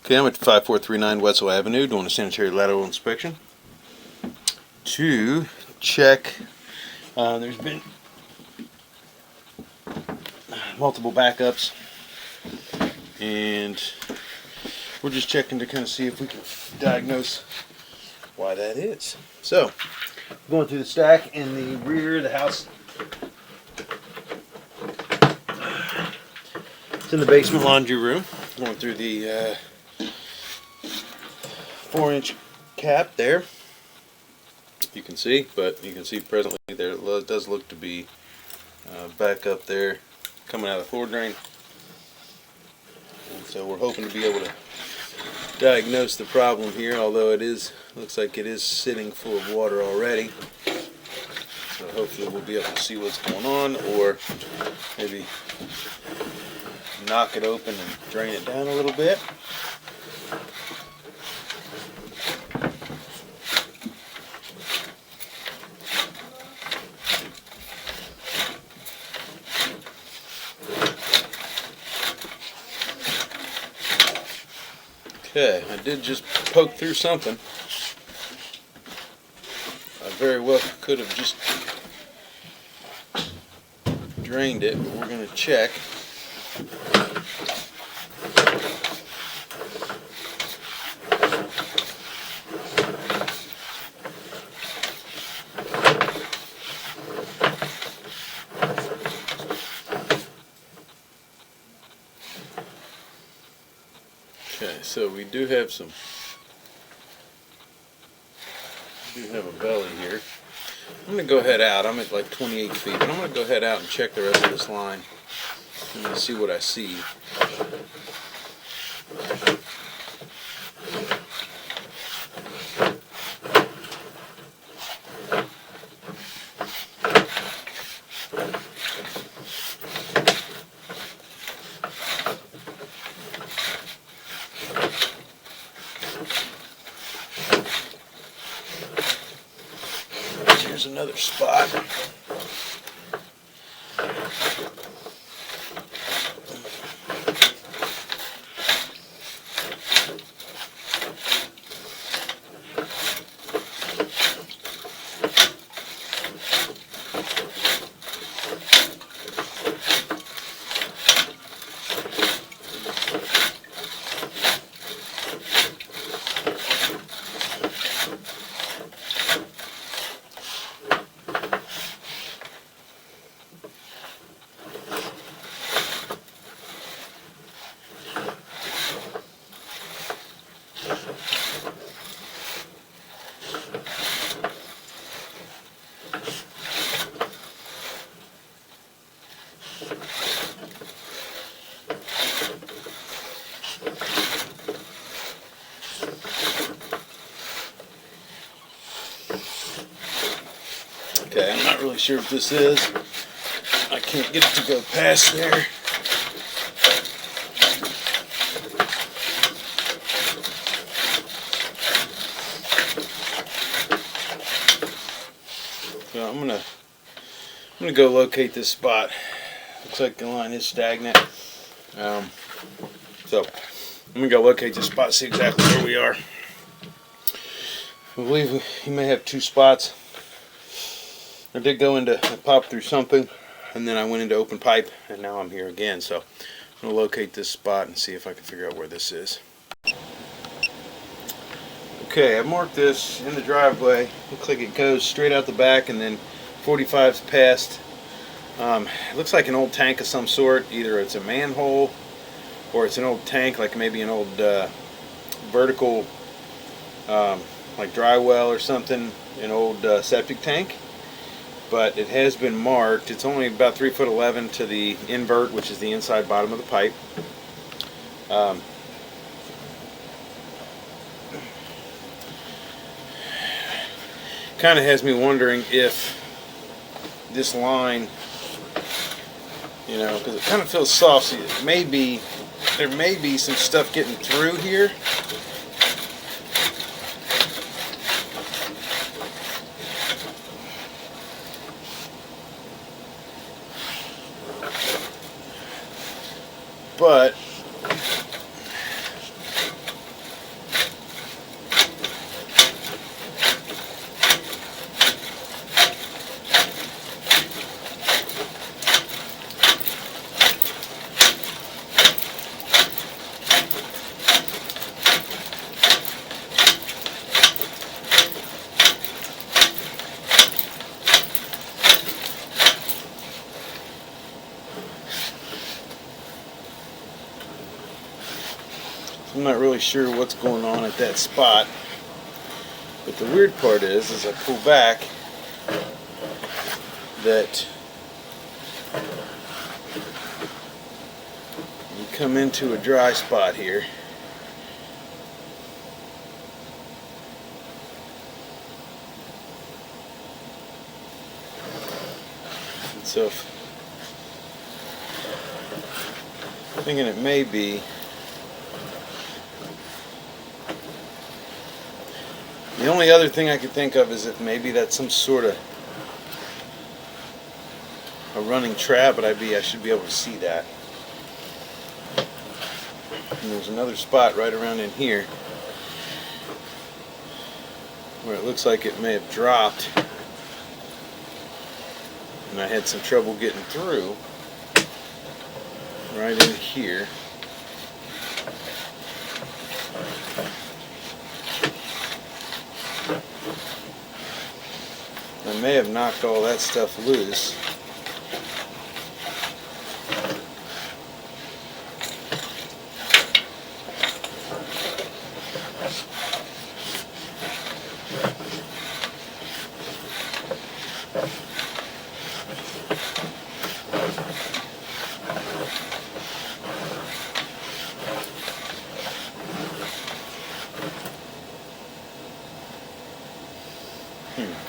Okay, I'm at 5439 Whetsel Avenue doing a sanitary lateral inspection to check. There's been multiple backups, and we're just checking to kind of see if we can diagnose why that is. So, going through the stack in the rear of the house. It's in the basement laundry room. Going through the 4-inch cap there. You can see, but you can see presently there it does look to be back up there coming out of the floor drain. And so we're hoping to be able to diagnose the problem here, although looks like it is sitting full of water already. So hopefully we'll be able to see what's going on, or maybe knock it open and drain it down a little bit. Okay, I did just poke through something. I very well could have just drained it, but we're going to check. Okay, so we do have a belly here. I'm going to go head out. I'm at like 28 feet, but I'm going to go head out and check the rest of this line and see what I see. Here's another spot. Okay, I'm not really sure what this is. I can't get it to go past there. So I'm gonna go locate this spot. Looks like the line is stagnant. So I'm gonna go locate this spot, see exactly where we are. I believe you may have two spots. I did go into, I popped through something, and then I went into open pipe, and now I'm here again. So I'm going to locate this spot and see if I can figure out where this is. Okay, I marked this in the driveway. Looks like it goes straight out the back, and then 45's past. It looks like an old tank of some sort. Either it's a manhole, or it's an old tank, like maybe an old vertical, like dry well or something, an old septic tank. But it has been marked. It's only about 3'11" to the invert, which is the inside bottom of the pipe. Kind of has me wondering if this line, you know, because it kind of feels soft. So there may be some stuff getting through here. But I'm not really sure what's going on at that spot. But the weird part is, as I pull back, that you come into a dry spot here. And so, thinking it may be the only other thing I could think of is if maybe that's some sort of a running trap, but I should be able to see that. And there's another spot right around in here where it looks like it may have dropped, and I had some trouble getting through. Right in here. I may have knocked all that stuff loose.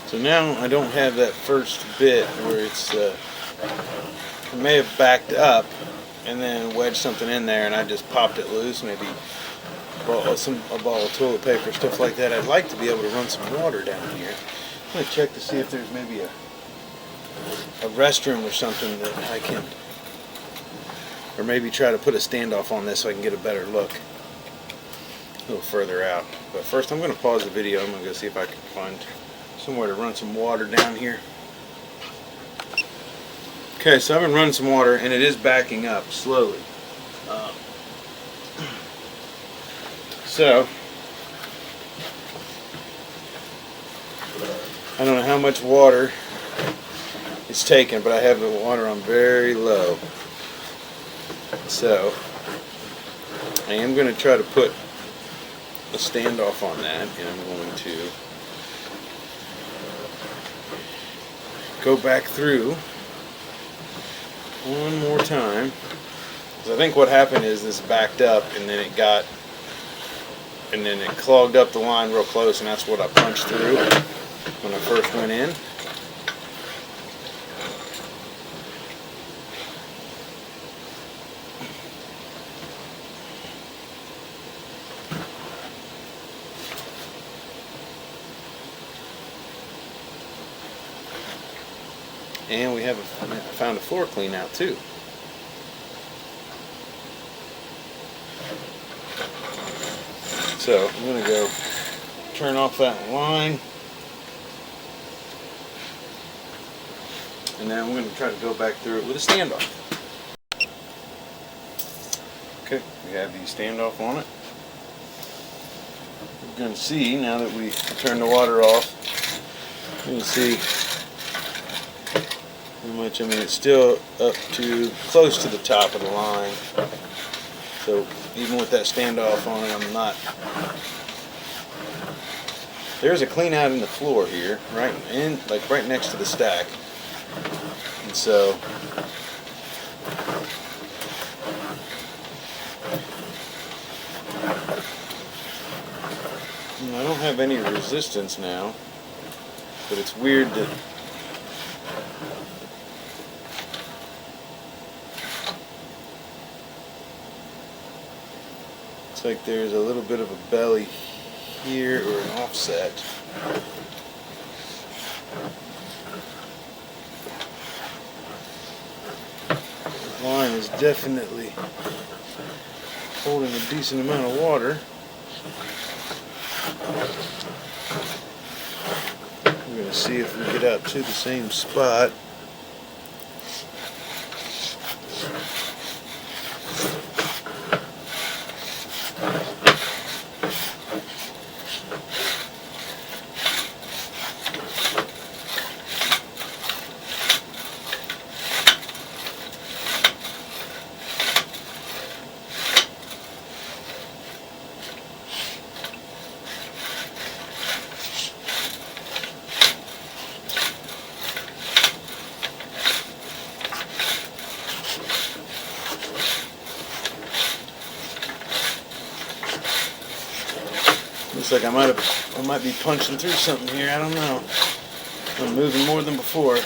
So now I don't have that first bit where it's, I may have backed up and then wedged something in there and I just popped it loose, maybe a ball of toilet paper, stuff like that. I'd like to be able to run some water down here. I'm going to check to see if there's maybe a restroom or something that I can, or maybe try to put a standoff on this so I can get a better look a little further out. But first I'm going to pause the video. I'm going to go see if I can find somewhere to run some water down here. Okay, so I've been running some water and it is backing up slowly. So I don't know how much water it's taken, but I have the water on very low. So I am going to try to put a standoff on that, and I'm going to go back through one more time, because I think what happened is this backed up and then it clogged up the line real close, and that's what I punched through when I first went in. And we have found a floor clean out too. So I'm going to go turn off that line, and then I'm going to try to go back through it with a standoff. Okay, we have the standoff on it. We're going to see, now that we turn the water off, you can see how much, I mean, it's still up to close to the top of the line. So even with that standoff on it, I'm not. There's a clean out in the floor here, right next to the stack. And so I don't have any resistance now, but it's weird that like there's a little bit of a belly here, or an offset. The line is definitely holding a decent amount of water. We're going to see if we get out to the same spot. Looks like I might be punching through something here. I don't know. I'm moving more than before.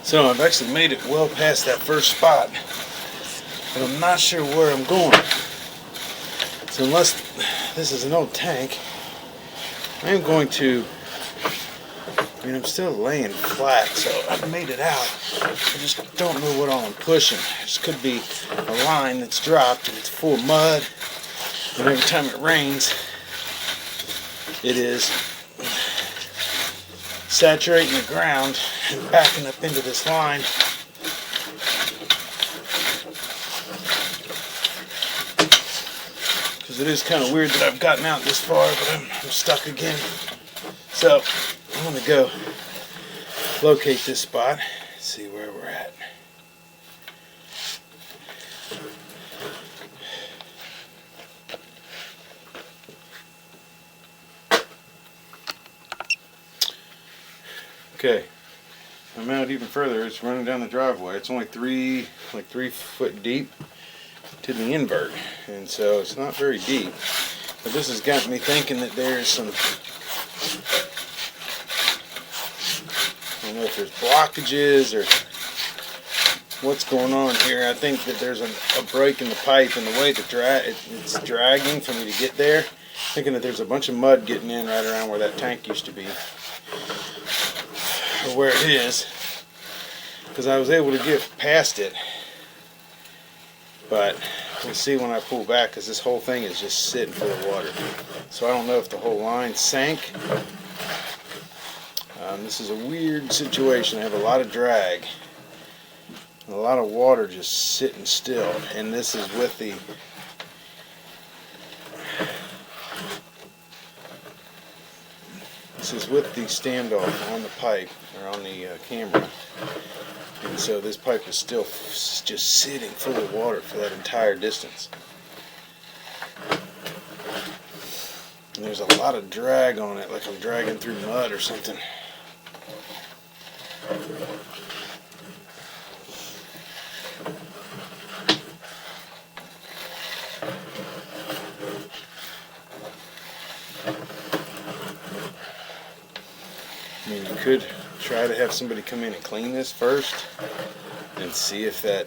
So I've actually made it well past that first spot, but I'm not sure where I'm going. So unless this is an old tank, I am going to, I'm still laying flat, so I've made it out. I just don't know what all I'm pushing. This could be a line that's dropped and it's full of mud, and every time it rains, it is saturating the ground and backing up into this line. Because it is kind of weird that I've gotten out this far, but I'm stuck again. So I'm going to go locate this spot, see where we're at. Okay, I'm out even further. It's running down the driveway. It's only 3 foot deep to the invert, and so it's not very deep. But this has got me thinking that there's some, I don't know if there's blockages or what's going on here. I think that there's a break in the pipe, and the way it's dragging for me to get there. Thinking that there's a bunch of mud getting in right around where that tank used to be. Or where it is, because I was able to get past it, but we'll see when I pull back, because this whole thing is just sitting full of water. So I don't know if the whole line sank. This is a weird situation. I have a lot of drag and a lot of water just sitting still, and this is with the standoff on the pipe, or on the camera, and so this pipe is still just sitting full of water for that entire distance. And there's a lot of drag on it, like I'm dragging through mud or something. I mean, you could try to have somebody come in and clean this first and see if that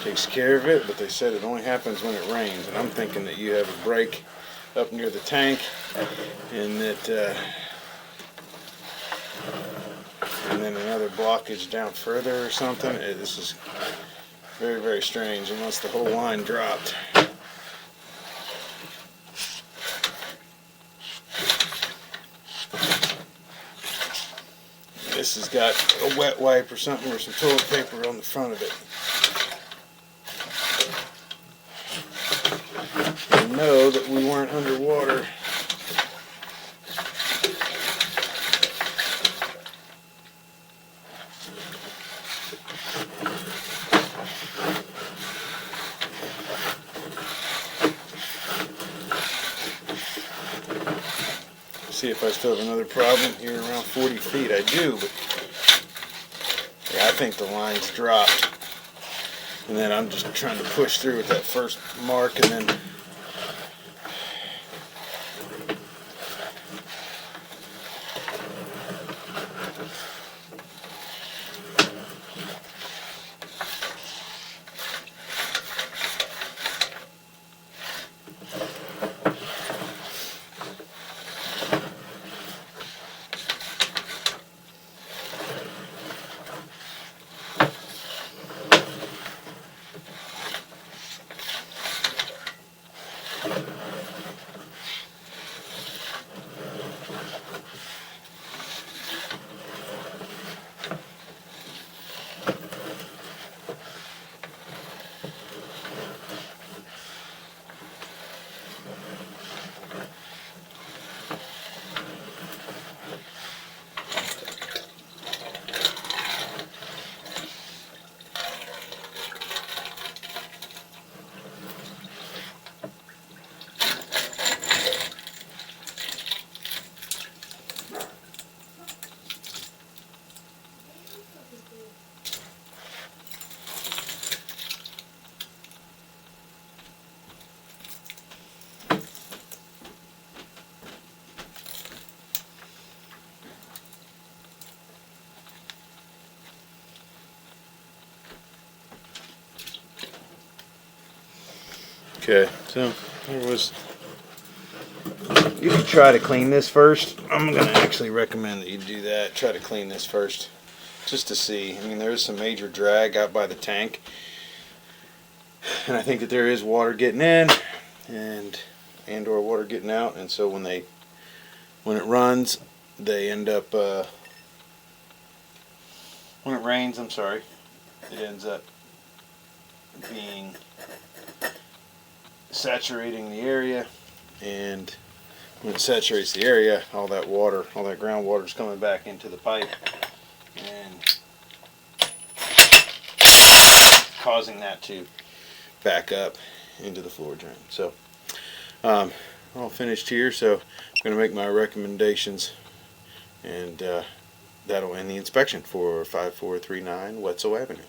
takes care of it, but they said it only happens when it rains, and I'm thinking that you have a break up near the tank, and that and then another blockage down further or something. This is very, very strange, unless the whole line dropped. This has got a wet wipe or something, or some toilet paper on the front of it. I know that we weren't underwater. See if I still have another problem here around 40 feet. I do, but yeah, I think the line's dropped. And then I'm just trying to push through with that first mark, and then okay, so there was. You can try to clean this first. I'm going to actually recommend that you do that. Try to clean this first, just to see. I mean, there is some major drag out by the tank, and I think that there is water getting in, and/or water getting out, and so when it runs, they end up. When it rains, I'm sorry, it ends up being saturating the area, and when it saturates the area, all that water, all that groundwater is coming back into the pipe and causing that to back up into the floor drain. So all finished here, so I'm going to make my recommendations, and that'll end the inspection for 5439 Whetsel Avenue.